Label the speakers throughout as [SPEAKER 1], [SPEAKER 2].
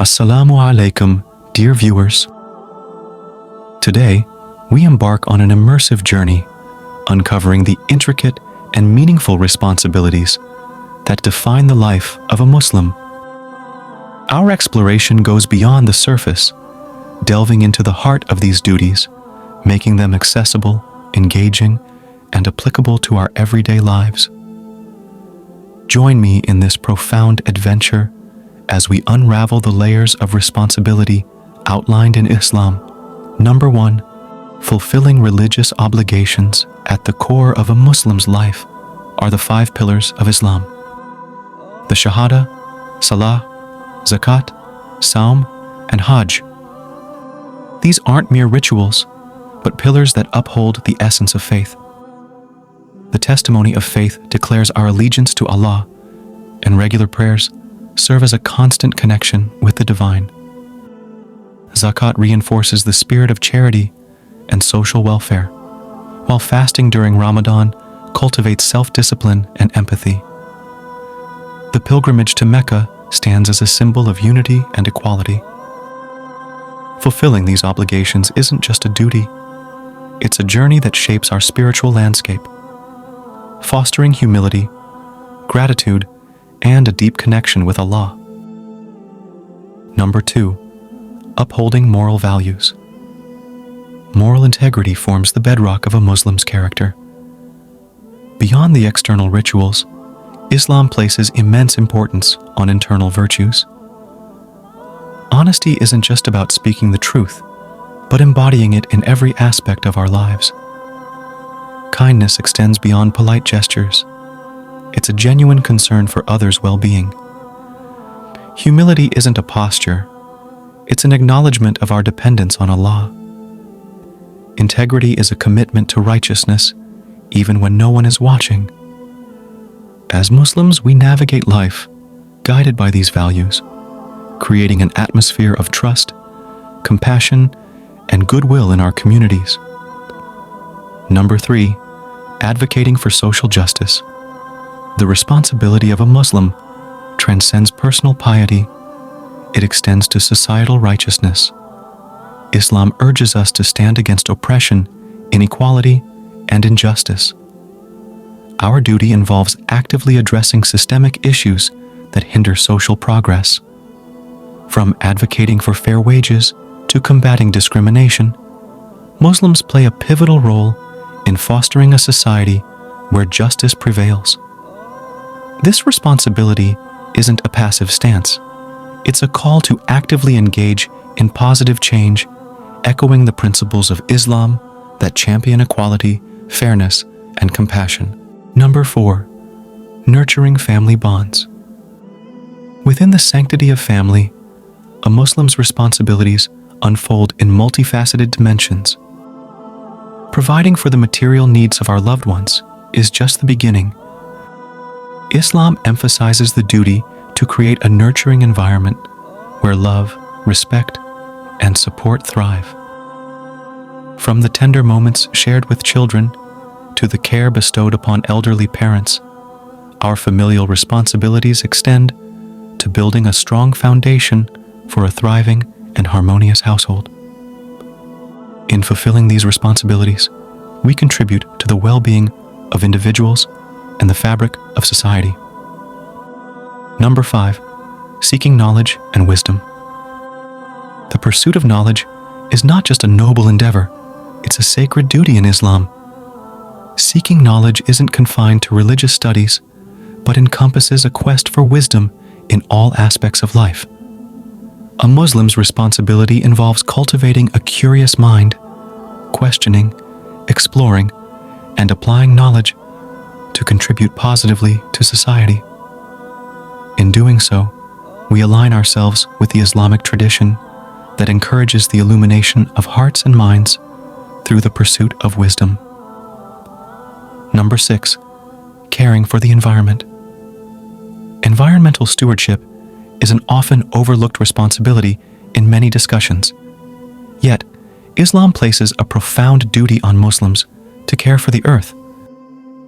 [SPEAKER 1] Assalamu alaikum, dear viewers. Today, we embark on an immersive journey, uncovering the intricate and meaningful responsibilities that define the life of a Muslim. Our exploration goes beyond the surface, delving into the heart of these duties, making them accessible, engaging, and applicable to our everyday lives. Join me in this profound adventure as we unravel the layers of responsibility outlined in Islam. Number 1, fulfilling religious obligations at the core of a Muslim's life are the 5 pillars of Islam: the Shahada, Salah, Zakat, Saum, and Hajj. These aren't mere rituals, but pillars that uphold the essence of faith. The testimony of faith declares our allegiance to Allah, and regular prayers serve as a constant connection with the divine. Zakat reinforces the spirit of charity and social welfare, while fasting during Ramadan cultivates self-discipline and empathy. The pilgrimage to Mecca stands as a symbol of unity and equality. Fulfilling these obligations isn't just a duty, it's a journey that shapes our spiritual landscape, fostering humility, gratitude, and a deep connection with Allah. Number 2, upholding moral values. Moral integrity forms the bedrock of a Muslim's character. Beyond the external rituals, Islam places immense importance on internal virtues. Honesty isn't just about speaking the truth, but embodying it in every aspect of our lives. Kindness extends beyond polite gestures. It's a genuine concern for others' well-being. Humility isn't a posture, it's an acknowledgement of our dependence on Allah. Integrity is a commitment to righteousness, even when no one is watching. As Muslims, we navigate life guided by these values, creating an atmosphere of trust, compassion, and goodwill in our communities. Number 3, advocating for social justice. The responsibility of a Muslim transcends personal piety. It extends to societal righteousness. Islam urges us to stand against oppression, inequality, and injustice. Our duty involves actively addressing systemic issues that hinder social progress. From advocating for fair wages to combating discrimination, Muslims play a pivotal role in fostering a society where justice prevails. This responsibility isn't a passive stance. It's a call to actively engage in positive change, echoing the principles of Islam that champion equality, fairness, and compassion. Number 4, nurturing family bonds. Within the sanctity of family, a Muslim's responsibilities unfold in multifaceted dimensions. Providing for the material needs of our loved ones is just the beginning. Islam emphasizes the duty to create a nurturing environment where love, respect, and support thrive. From the tender moments shared with children to the care bestowed upon elderly parents, our familial responsibilities extend to building a strong foundation for a thriving and harmonious household. In fulfilling these responsibilities, we contribute to the well-being of individuals and the fabric of society. Number 5, seeking knowledge and wisdom. The pursuit of knowledge is not just a noble endeavor, it's a sacred duty in Islam. Seeking knowledge isn't confined to religious studies, but encompasses a quest for wisdom in all aspects of life. A Muslim's responsibility involves cultivating a curious mind, questioning, exploring, and applying knowledge to contribute positively to society. In doing so, we align ourselves with the Islamic tradition that encourages the illumination of hearts and minds through the pursuit of wisdom. Number 6, caring for the environment. Environmental stewardship is an often overlooked responsibility in many discussions. Yet, Islam places a profound duty on Muslims to care for the earth.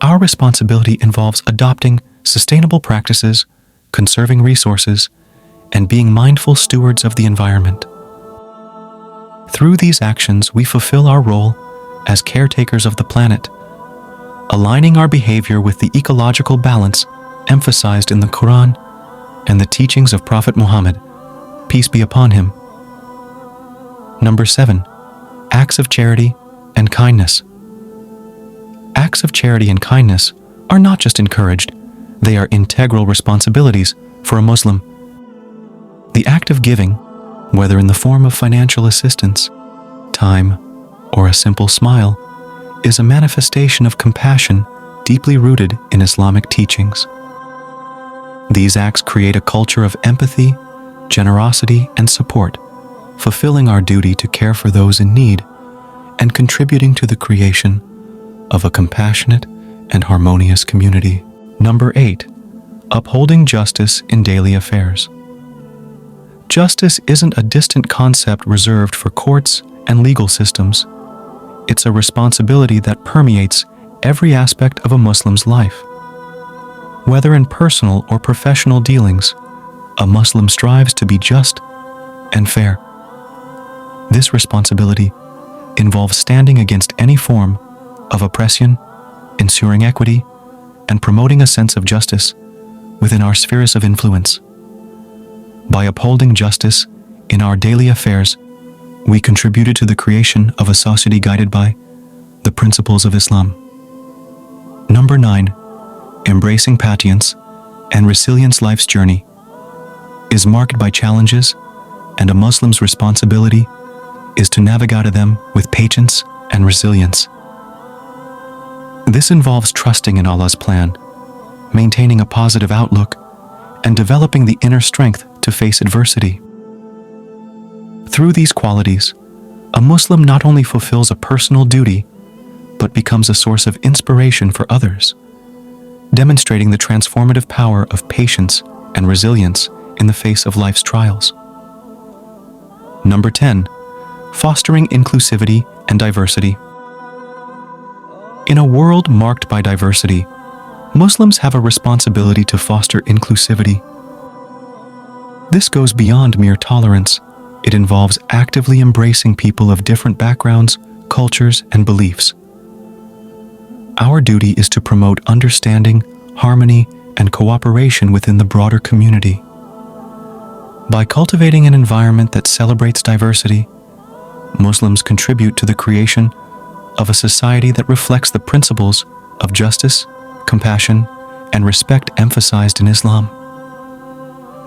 [SPEAKER 1] Our responsibility involves adopting sustainable practices, conserving resources, and being mindful stewards of the environment. Through these actions, we fulfill our role as caretakers of the planet, aligning our behavior with the ecological balance emphasized in the Quran and the teachings of Prophet Muhammad, peace be upon him. Number 7. Acts of charity and kindness. Acts of charity and kindness are not just encouraged, they are integral responsibilities for a Muslim. The act of giving, whether in the form of financial assistance, time, or a simple smile, is a manifestation of compassion deeply rooted in Islamic teachings. These acts create a culture of empathy, generosity, and support, fulfilling our duty to care for those in need and contributing to the creation of a compassionate and harmonious community. Number 8. Upholding justice in daily affairs. Justice isn't a distant concept reserved for courts and legal systems. It's a responsibility that permeates every aspect of a Muslim's life. Whether in personal or professional dealings, a Muslim strives to be just and fair. This responsibility involves standing against any form of oppression, ensuring equity, and promoting a sense of justice within our spheres of influence. By upholding justice in our daily affairs, we contributed to the creation of a society guided by the principles of Islam. Number 9. Embracing patience and resilience. Life's journey is marked by challenges, and a Muslim's responsibility is to navigate them with patience and resilience. This involves trusting in Allah's plan, maintaining a positive outlook, and developing the inner strength to face adversity. Through these qualities, a Muslim not only fulfills a personal duty, but becomes a source of inspiration for others, demonstrating the transformative power of patience and resilience in the face of life's trials. Number 10. Fostering inclusivity and diversity. In a world marked by diversity, Muslims have a responsibility to foster inclusivity. This goes beyond mere tolerance. It involves actively embracing people of different backgrounds, cultures, and beliefs. Our duty is to promote understanding, harmony, and cooperation within the broader community. By cultivating an environment that celebrates diversity, Muslims contribute to the creation of a society that reflects the principles of justice, compassion, and respect emphasized in Islam.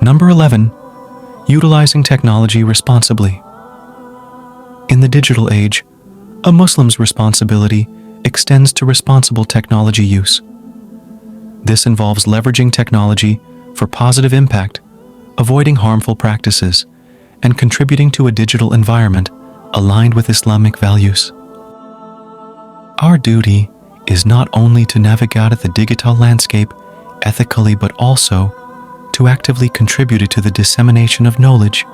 [SPEAKER 1] Number 11. Utilizing technology responsibly. In the digital age, a Muslim's responsibility extends to responsible technology use. This involves leveraging technology for positive impact, avoiding harmful practices, and contributing to a digital environment aligned with Islamic values. Our duty is not only to navigate the digital landscape ethically, but also to actively contribute to the dissemination of knowledge,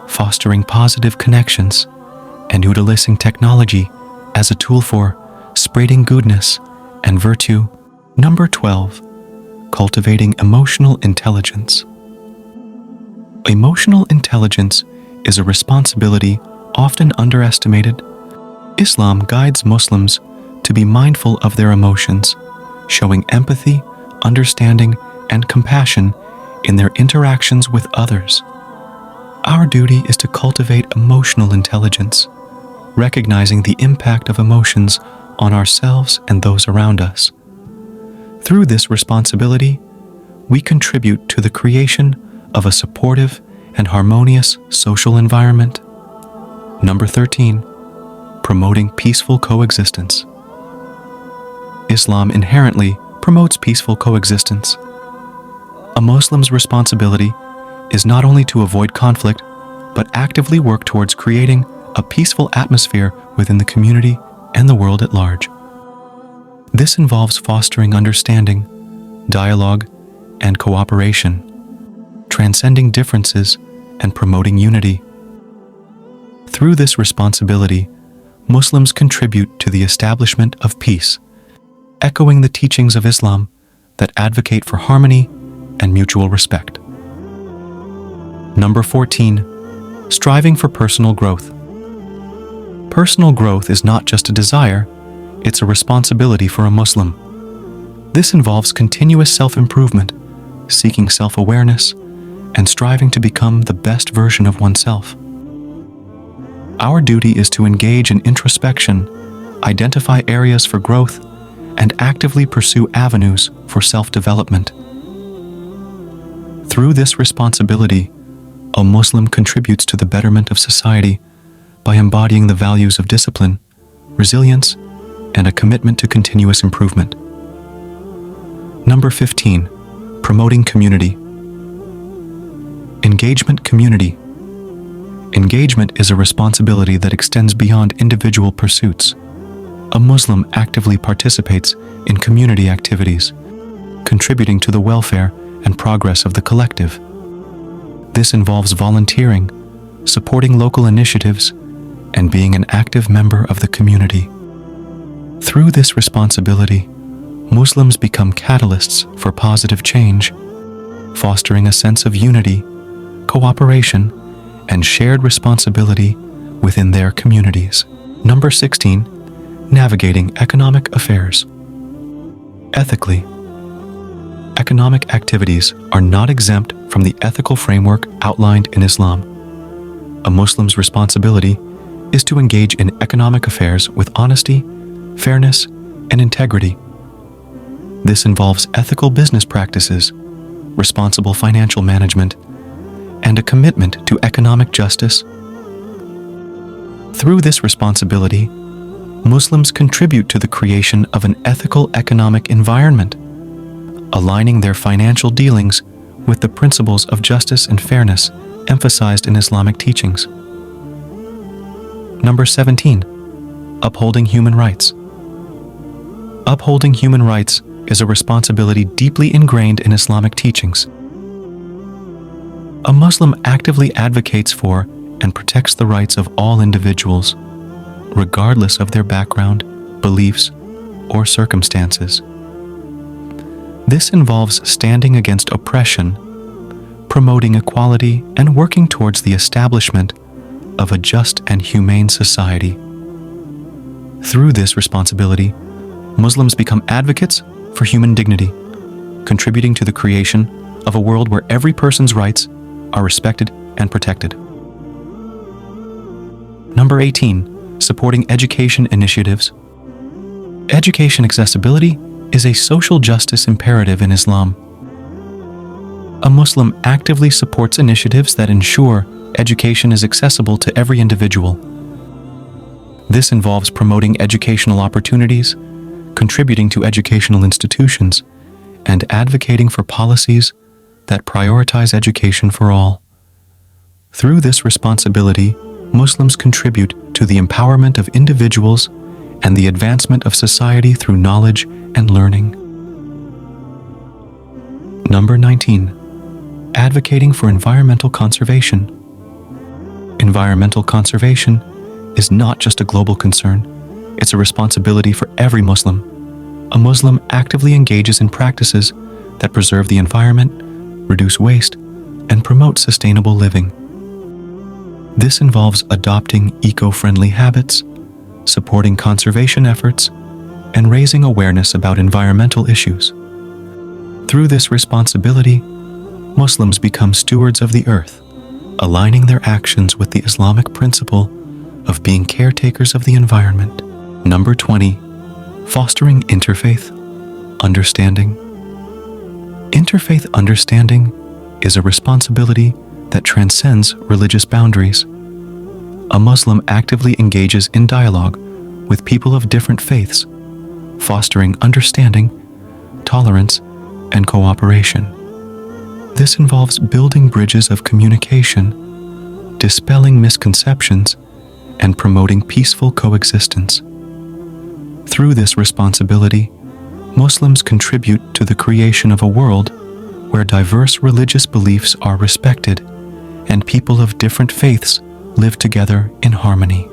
[SPEAKER 1] fostering positive connections, and utilizing technology as a tool for spreading goodness and virtue. Number 12. Cultivating emotional intelligence. Emotional intelligence is a responsibility often underestimated. Islam guides Muslims to be mindful of their emotions, showing empathy, understanding, and compassion in their interactions with others. Our duty is to cultivate emotional intelligence, recognizing the impact of emotions on ourselves and those around us. Through this responsibility, we contribute to the creation of a supportive and harmonious social environment. Number 13. Promoting peaceful coexistence. Islam inherently promotes peaceful coexistence. A Muslim's responsibility is not only to avoid conflict, but actively work towards creating a peaceful atmosphere within the community and the world at large. This involves fostering understanding, dialogue, and cooperation, transcending differences and promoting unity. Through this responsibility, Muslims contribute to the establishment of peace, echoing the teachings of Islam that advocate for harmony and mutual respect. Number 14. Striving for personal growth. Personal growth is not just a desire, it's a responsibility for a Muslim. This involves continuous self-improvement, seeking self-awareness, and striving to become the best version of oneself. Our duty is to engage in introspection, identify areas for growth, and actively pursue avenues for self-development. Through this responsibility, a Muslim contributes to the betterment of society by embodying the values of discipline, resilience, and a commitment to continuous improvement. Number 15. Promoting community. Engagement community. Engagement is a responsibility that extends beyond individual pursuits. A Muslim actively participates in community activities, contributing to the welfare and progress of the collective. This involves volunteering, supporting local initiatives, and being an active member of the community. Through this responsibility, Muslims become catalysts for positive change, fostering a sense of unity, cooperation, and shared responsibility within their communities. Number 16. Navigating economic affairs. Ethically, economic activities are not exempt from the ethical framework outlined in Islam. A Muslim's responsibility is to engage in economic affairs with honesty, fairness, and integrity. This involves ethical business practices, responsible financial management, and a commitment to economic justice. Through this responsibility, Muslims contribute to the creation of an ethical economic environment, aligning their financial dealings with the principles of justice and fairness emphasized in Islamic teachings. Number 17. Upholding human rights. Upholding human rights is a responsibility deeply ingrained in Islamic teachings. A Muslim actively advocates for and protects the rights of all individuals, regardless of their background, beliefs, or circumstances. This involves standing against oppression, promoting equality, and working towards the establishment of a just and humane society. Through this responsibility, Muslims become advocates for human dignity, contributing to the creation of a world where every person's rights are respected and protected. Number 18. Supporting education initiatives. Education accessibility is a social justice imperative in Islam. A Muslim actively supports initiatives that ensure education is accessible to every individual. This involves promoting educational opportunities, contributing to educational institutions, and advocating for policies that prioritize education for all. Through this responsibility, Muslims contribute to the empowerment of individuals and the advancement of society through knowledge and learning. Number 19. Advocating for environmental conservation. Environmental conservation is not just a global concern, it's a responsibility for every Muslim. A Muslim actively engages in practices that preserve the environment, reduce waste, and promote sustainable living. This involves adopting eco-friendly habits, supporting conservation efforts, and raising awareness about environmental issues. Through this responsibility, Muslims become stewards of the earth, aligning their actions with the Islamic principle of being caretakers of the environment. Number 20. Fostering interfaith understanding. Interfaith understanding is a responsibility that transcends religious boundaries. A Muslim actively engages in dialogue with people of different faiths, fostering understanding, tolerance, and cooperation. This involves building bridges of communication, dispelling misconceptions, and promoting peaceful coexistence. Through this responsibility, Muslims contribute to the creation of a world where diverse religious beliefs are respected and people of different faiths live together in harmony.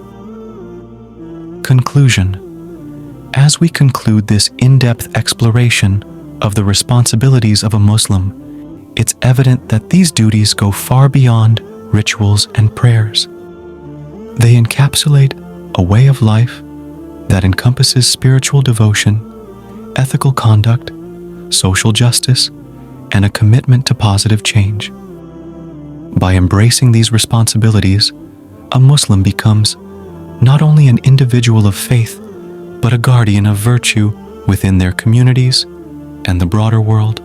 [SPEAKER 1] Conclusion. As we conclude this in-depth exploration of the responsibilities of a Muslim, it's evident that these duties go far beyond rituals and prayers. They encapsulate a way of life that encompasses spiritual devotion, ethical conduct, social justice, and a commitment to positive change. By embracing these responsibilities, a Muslim becomes not only an individual of faith, but a guardian of virtue within their communities and the broader world.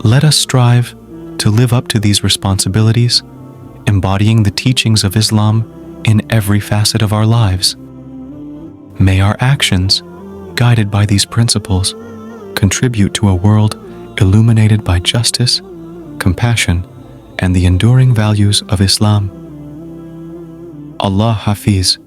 [SPEAKER 1] Let us strive to live up to these responsibilities, embodying the teachings of Islam in every facet of our lives. May our actions, guided by these principles, contribute to a world illuminated by justice, compassion, and the enduring values of Islam. Allah Hafiz.